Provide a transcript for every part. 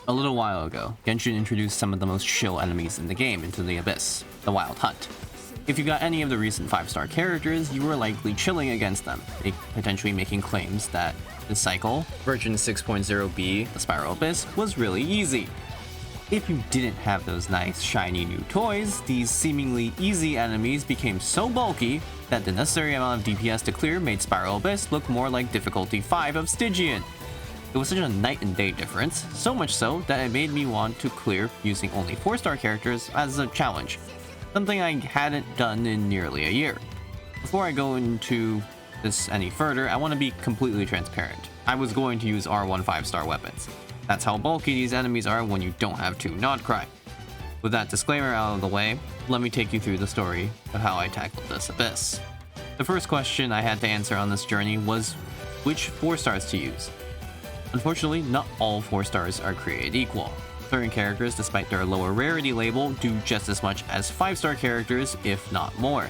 A little while ago, Genshin introduced some of the most chill enemies in the game into the Abyss, the Wild Hunt. If you got any of the recent 5-star characters, you were likely chilling against them, potentially making claims that the cycle, version 6.0b, the Spiral Abyss, was really easy. If you didn't have those nice shiny new toys, these seemingly easy enemies became so bulky that the necessary amount of DPS to clear made Spiral Abyss look more like difficulty 5 of Stygian. It was such a night and day difference, so much so that it made me want to clear using only 4-star characters as a challenge, something I hadn't done in nearly a year. Before I go into this any further, I want to be completely transparent. I was going to use R1 5-star weapons. That's how bulky these enemies are when you don't have 2 Nodcry. With that disclaimer out of the way, let me take you through the story of how I tackled this abyss. The first question I had to answer on this journey was which 4-stars to use. Unfortunately, not all 4-stars are created equal. Certain characters, despite their lower rarity label, do just as much as 5-star characters, if not more.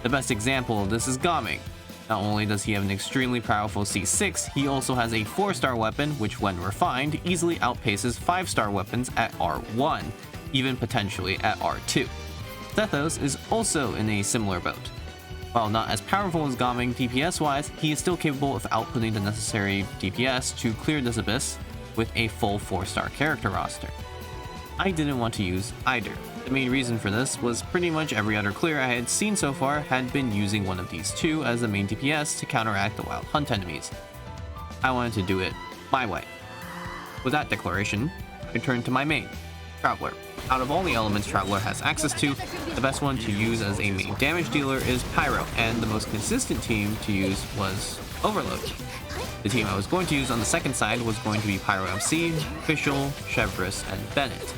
The best example of this is Gaming. Not only does he have an extremely powerful C6, he also has a 4-star weapon which, when refined, easily outpaces 5-star weapons at R1, even potentially at R2. Zethos is also in a similar boat. While not as powerful as Gaming DPS-wise, he is still capable of outputting the necessary DPS to clear this abyss with a full 4-star character roster. I didn't want to use either. The main reason for this was pretty much every other clear I had seen so far had been using one of these two as the main DPS to counteract the Wild Hunt enemies. I wanted to do it my way. With that declaration, I turned to my main, Traveler. Out of all the elements Traveler has access to, the best one to use as a main damage dealer is Pyro, and the most consistent team to use was Overload. The team I was going to use on the second side was going to be Pyro MC, Fischl, Chevris, and Bennett.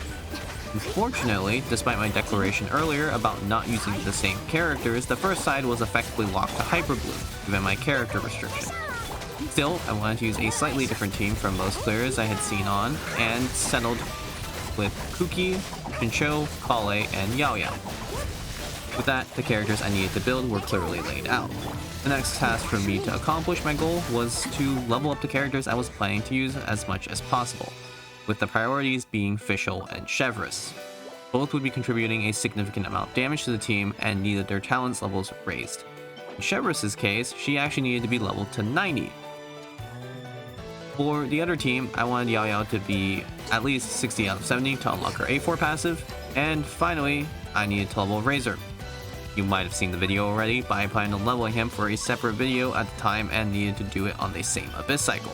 Unfortunately, despite my declaration earlier about not using the same characters, the first side was effectively locked to Hyperblue, given my character restriction. Still, I wanted to use a slightly different team from most clears I had seen on, and settled with Kuki, Shincho, Kale, and Yao Yao. With that, the characters I needed to build were clearly laid out. The next task for me to accomplish my goal was to level up the characters I was planning to use as much as possible, with the priorities being Fischl and Chevris. Both would be contributing a significant amount of damage to the team and needed their talents levels raised. In Chevris' case, she actually needed to be leveled to 90. For the other team, I wanted Yao Yao to be at least 60 out of 70 to unlock her A4 passive, and finally, I needed to level Razor. You might have seen the video already, but I planned on leveling him for a separate video at the time and needed to do it on the same Abyss cycle.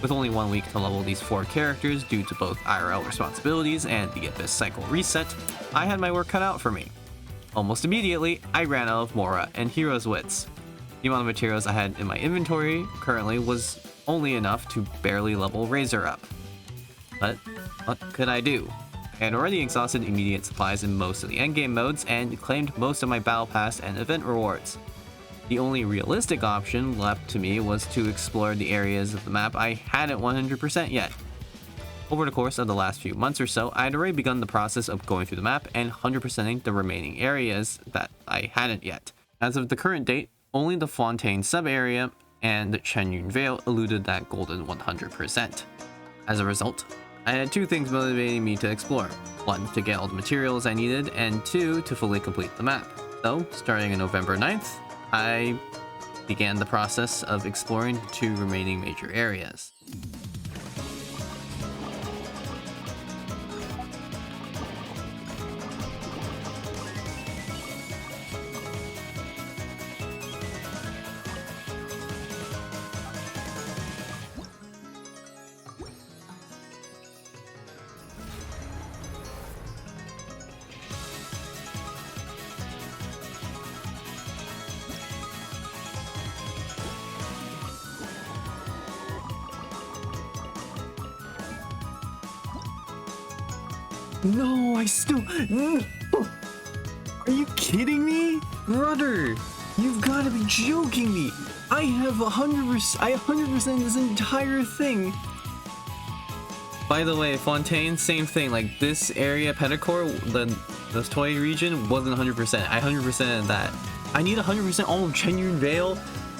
With only 1 week to level these 4 characters due to both IRL responsibilities and the Abyss cycle reset, I had my work cut out for me. Almost immediately, I ran out of Mora and Hero's Wits. The amount of materials I had in my inventory currently was only enough to barely level Razor up. But what could I do? I had already exhausted immediate supplies in most of the endgame modes and claimed most of my battle pass and event rewards. The only realistic option left to me was to explore the areas of the map I hadn't 100% yet. Over the course of the last few months or so, I had already begun the process of going through the map and 100%ing the remaining areas that I hadn't yet. As of the current date, only the Fontaine sub-area and the Chenyun Vale eluded that golden 100%. As a result, I had 2 things motivating me to explore. 1, to get all the materials I needed, and 2, to fully complete the map. So, starting on November 9th, I began the process of exploring the 2 remaining major areas. No, I still... Are you kidding me? Brother, you've got to be joking me. I have 100% this entire thing. By the way, Fontaine, same thing. Like, this area, Pedicore, the toy region, wasn't 100%. I 100%ed that. I need 100% all of Chenyun Vale.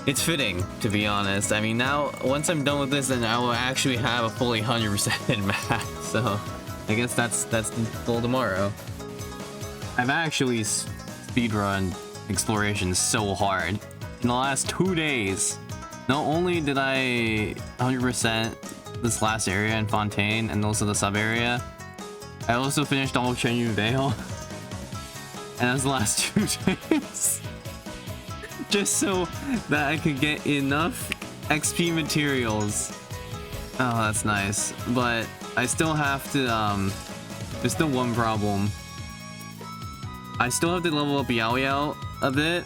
It's fitting, to be honest. I mean, now, once I'm done with this, then I will actually have a fully 100% map. So, I guess that's the goal tomorrow. I've actually speedrun exploration so hard. In the last 2 days, not only did I 100% this last area in Fontaine and also the sub area, I also finished all of Chenyu Vale. And that was the last 2 days. Just so that I could get enough XP materials. Oh, that's nice. But I still have to, there's still one problem. I still have to level up Yao Yao a bit.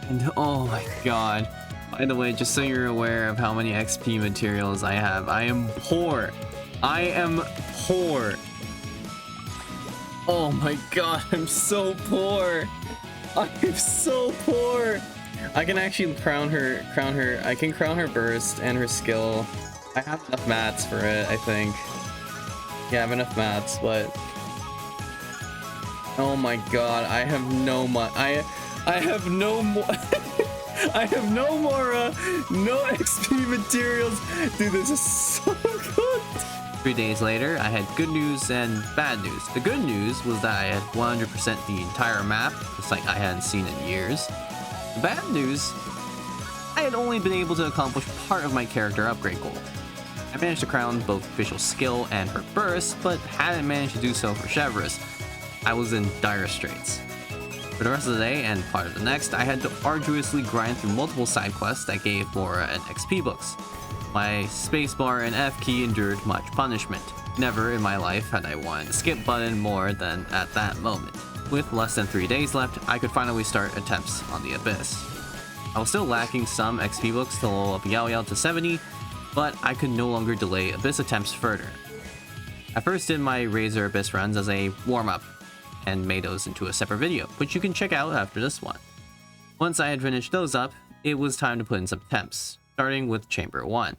And oh my god. By the way, just so you're aware of how many XP materials I have, I am poor. I am poor. Oh my god, I'm so poor. I'm so poor. I can actually crown her. I can crown her burst and her skill. I have enough mats for it, I think. Yeah, I have enough mats, but oh my god, I have no I have no more. I have no more no XP materials. Dude, this is so good. 3 days later, I had good news and bad news. The good news was that I had 100% the entire map, just like I hadn't seen in years. The bad news, I had only been able to accomplish part of my character upgrade goal. I managed to crown both official skill and her burst, but hadn't managed to do so for Chevreuse. I was in dire straits. For the rest of the day and part of the next, I had to arduously grind through multiple side quests that gave Laura an XP books. My spacebar and F key endured much punishment. Never in my life had I wanted the skip button more than at that moment. With less than 3 days left, I could finally start attempts on the Abyss. I was still lacking some XP books to level up Yao Yao to 70, but I could no longer delay Abyss attempts further. I first did my Razor Abyss runs as a warm-up, and made those into a separate video, which you can check out after this one. Once I had finished those up, it was time to put in some attempts, starting with Chamber 1.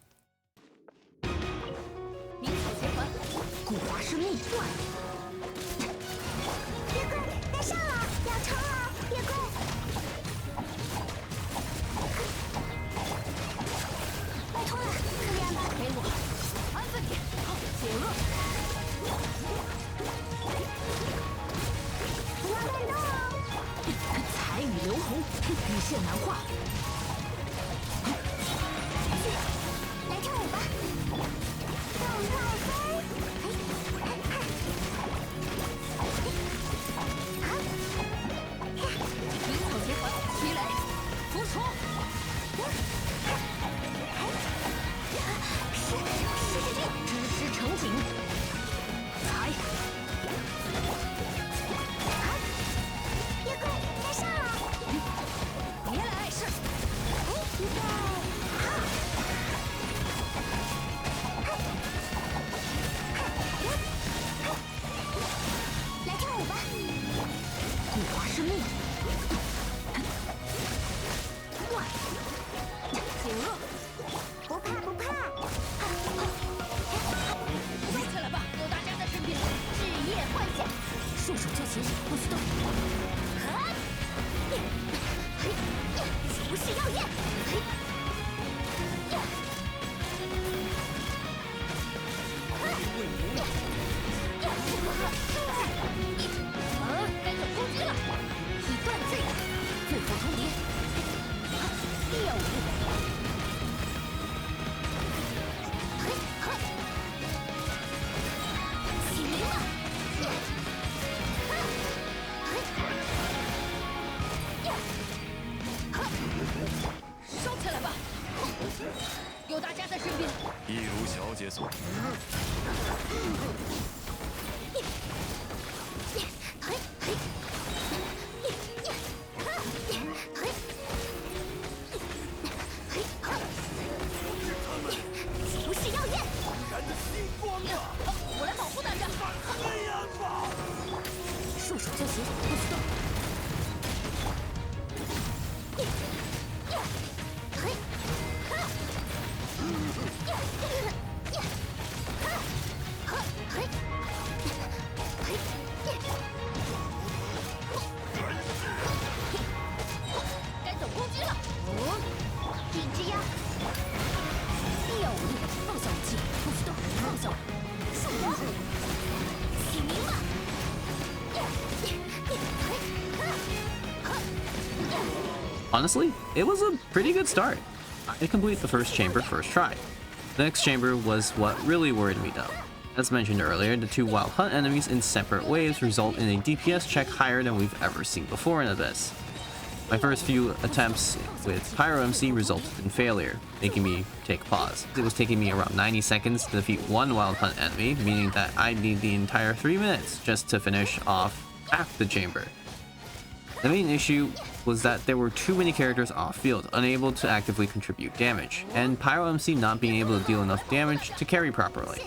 Honestly, it was a pretty good start. I completed the first chamber first try. The next chamber was what really worried me though. As mentioned earlier, the two Wild Hunt enemies in separate waves result in a DPS check higher than we've ever seen before in Abyss. My first few attempts with Pyro MC resulted in failure, making me take pause. It was taking me around 90 seconds to defeat one Wild Hunt enemy, meaning that I'd need the entire 3 minutes just to finish off half the chamber. The main issue was that there were too many characters off-field, unable to actively contribute damage, and Pyro MC not being able to deal enough damage to carry properly.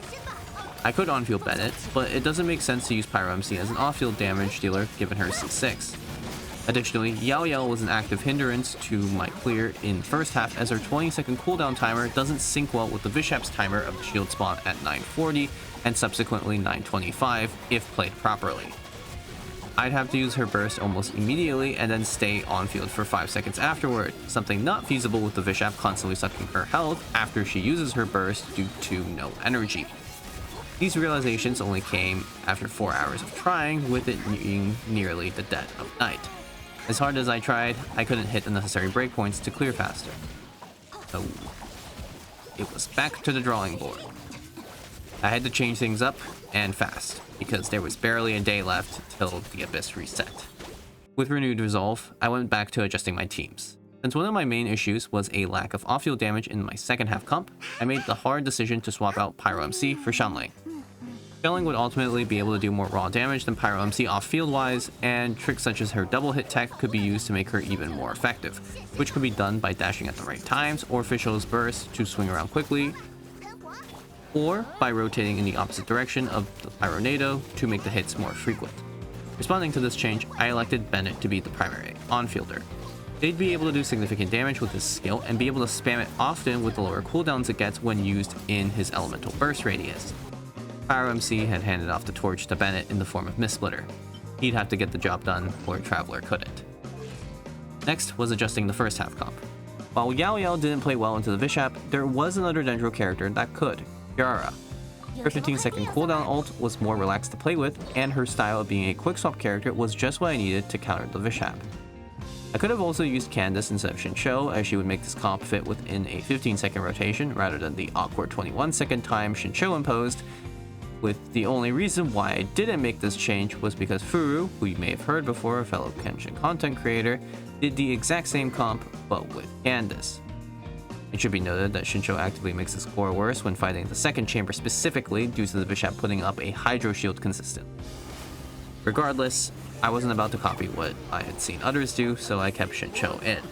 I could on-field Bennett, but it doesn't make sense to use Pyro MC as an off-field damage dealer given her C6. Additionally, Yao Yao was an active hindrance to my clear in first half as her 20-second cooldown timer doesn't sync well with the Vishap's timer of the shield spawn at 940 and subsequently 925 if played properly. I'd have to use her burst almost immediately and then stay on field for 5 seconds afterward, something not feasible with the Vishap constantly sucking her health after she uses her burst due to no energy. These realizations only came after 4 hours of trying, with it being nearly the dead of night. As hard as I tried, I couldn't hit the necessary breakpoints to clear faster. So it was back to the drawing board. I had to change things up, and fast, because there was barely a day left till the Abyss reset. With renewed resolve, I went back to adjusting my teams. Since one of my main issues was a lack of off-field damage in my second half comp, I made the hard decision to swap out Pyro MC for Shanling. Shanling would ultimately be able to do more raw damage than Pyro MC off-field wise, and tricks such as her double hit tech could be used to make her even more effective, which could be done by dashing at the right times or Fischl's burst to swing around quickly, or by rotating in the opposite direction of the Pyronado to make the hits more frequent. Responding to this change, I elected Bennett to be the primary on-fielder. They'd be able to do significant damage with his skill and be able to spam it often with the lower cooldowns it gets when used in his elemental burst radius. Pyro MC had handed off the torch to Bennett in the form of Mistsplitter. He'd have to get the job done where Traveler couldn't. Next was adjusting the first half comp. While Yao Yao didn't play well into the Vishap, there was another Dendro character that could, Yara. Her 15-second cooldown ult was more relaxed to play with, and her style of being a quick swap character was just what I needed to counter the Vishap. I could have also used Candace instead of Shincho, as she would make this comp fit within a 15-second rotation rather than the awkward 21-second time Shincho imposed, with the only reason why I didn't make this change was because Furu, who you may have heard before, a fellow Kenshin content creator, did the exact same comp, but with Candace. It should be noted that Shincho actively makes his score worse when fighting the second chamber specifically due to the Bishop putting up a Hydro Shield consistent. Regardless, I wasn't about to copy what I had seen others do, so I kept Shincho in.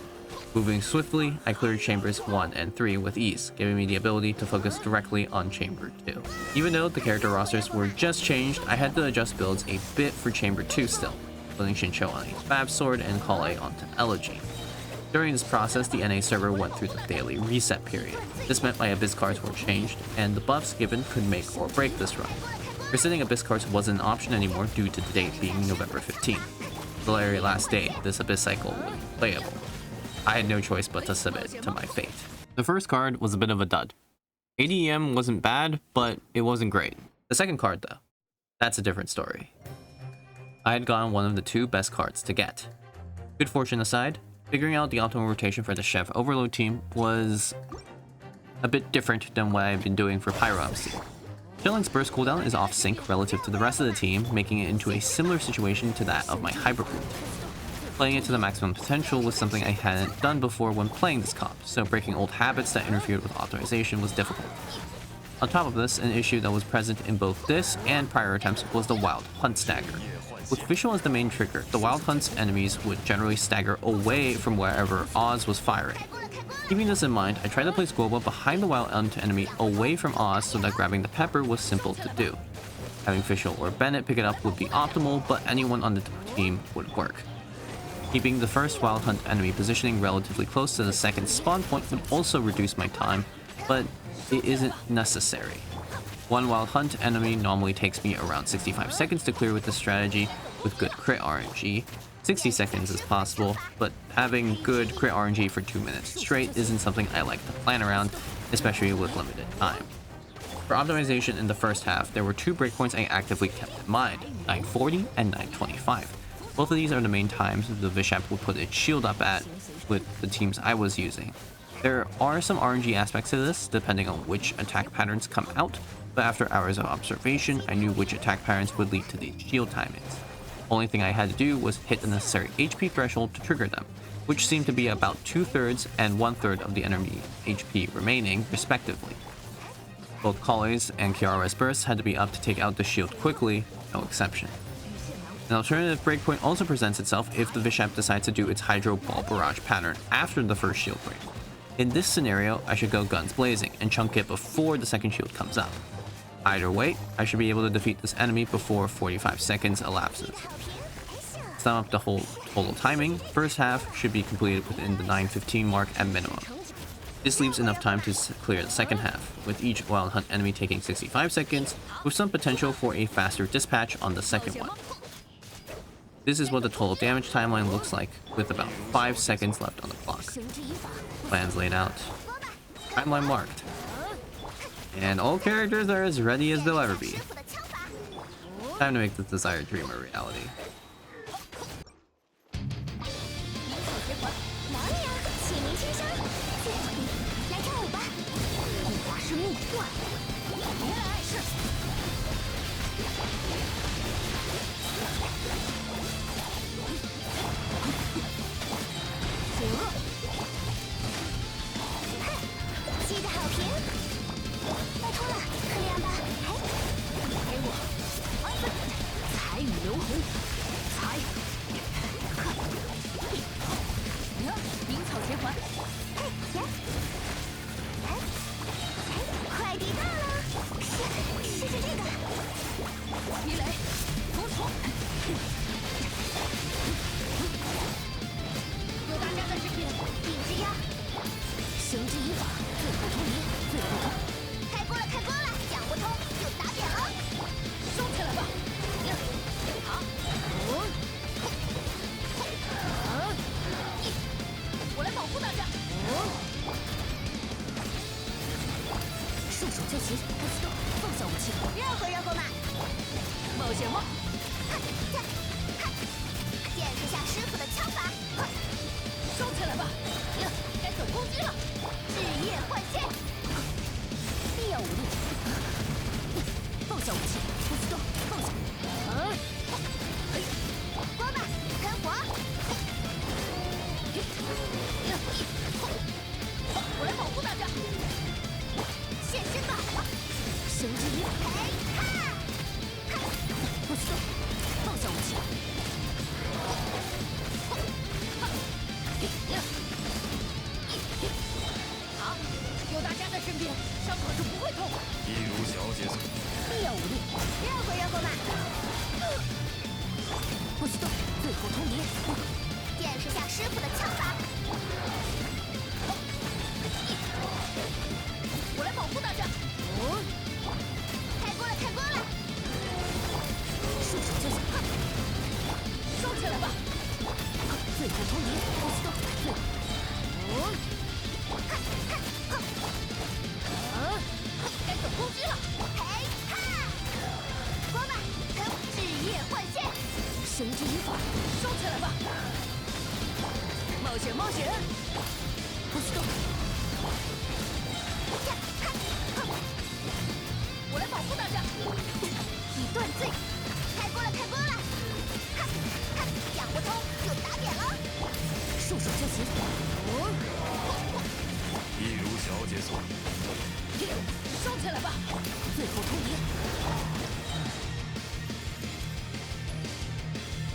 Moving swiftly, I cleared chambers 1 and 3 with ease, giving me the ability to focus directly on chamber 2. Even though the character rosters were just changed, I had to adjust builds a bit for chamber 2 still, putting Shincho on a Fab Sword and Kale onto Elegy. During this process, the NA server went through the daily reset period. This meant my Abyss cards were changed, and the buffs given could make or break this run. Resetting Abyss cards wasn't an option anymore due to the date being November 15th. The very last day this Abyss cycle would be playable. I had no choice but to submit to my fate. The first card was a bit of a dud. ADEM wasn't bad, but it wasn't great. The second card though, that's a different story. I had gotten one of the 2 best cards to get. Good fortune aside, figuring out the optimal rotation for the Chef Overload team was a bit different than what I've been doing for Pyro MC. Shelling's burst cooldown is off sync relative to the rest of the team, making it into a similar situation to that of my Hyper Root. Playing it to the maximum potential was something I hadn't done before when playing this comp, so breaking old habits that interfered with optimization was difficult. On top of this, an issue that was present in both this and prior attempts was the Wild Hunt stagger. With Visual as the main trigger, the Wild Hunt's enemies would generally stagger away from wherever Oz was firing. Keeping this in mind, I tried to place Goba behind the Wild Hunt enemy away from Oz so that grabbing the Pepper was simple to do. Having Fischl or Bennett pick it up would be optimal, but anyone on the team would work. Keeping the first Wild Hunt enemy positioning relatively close to the second spawn point would also reduce my time, but it isn't necessary. One Wild Hunt enemy normally takes me around 65 seconds to clear with this strategy. With good crit RNG, 60 seconds is possible, but having good crit RNG for 2 minutes straight isn't something I like to plan around, especially with limited time. For optimization in the first half, there were 2 breakpoints I actively kept in mind, 940 and 925. Both of these are the main times the Vishap would put its shield up at, with the teams I was using. There are some RNG aspects to this, depending on which attack patterns come out, but after hours of observation, I knew which attack patterns would lead to these shield timings. Only thing I had to do was hit the necessary HP threshold to trigger them, which seemed to be about 2/3 and 1/3 of the enemy HP remaining, respectively. Both Collie's and Kiara's bursts had to be up to take out the shield quickly, no exception. An alternative breakpoint also presents itself if the Bishop decides to do its Hydro Ball Barrage pattern after the first shield break. In this scenario, I should go guns blazing and chunk it before the second shield comes up. Either way, I should be able to defeat this enemy before 45 seconds elapses. To sum up the whole total timing, first half should be completed within the 9:15 mark at minimum. This leaves enough time to clear the second half, with each Wild Hunt enemy taking 65 seconds, with some potential for a faster dispatch on the second one. This is what the total damage timeline looks like, with about 5 seconds left on the clock. Plans laid out. Timeline marked. And all characters are as ready as they'll ever be. Time to make the desired dream a reality.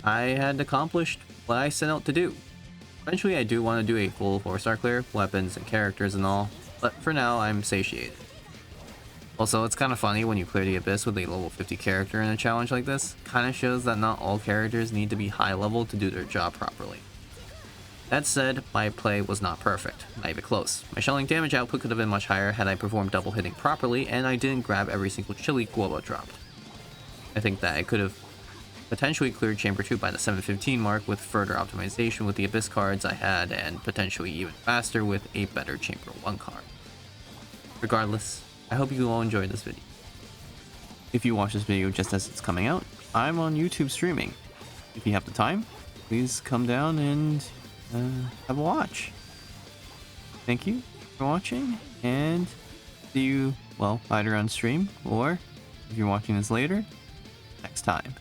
I had accomplished what I set out to do. Eventually I do want to do a full 4-star clear, weapons and characters and all, but for now I'm satiated. Also, it's kind of funny when you clear the Abyss with a level 50 character in a challenge like this. Kind of shows that not all characters need to be high level to do their job properly. That said, my play was not perfect, not even close. My shelling damage output could have been much higher had I performed double hitting properly and I didn't grab every single chili Guoba dropped. I think that I could have potentially cleared Chamber 2 by the 7:15 mark with further optimization with the Abyss cards I had, and potentially even faster with a better Chamber 1 card. Regardless, I hope you all enjoyed this video. If you watch this video just as it's coming out, I'm on YouTube streaming. If you have the time, please come down and have a watch. Thank you for watching, and see you, well, either on stream or if you're watching this later, next time.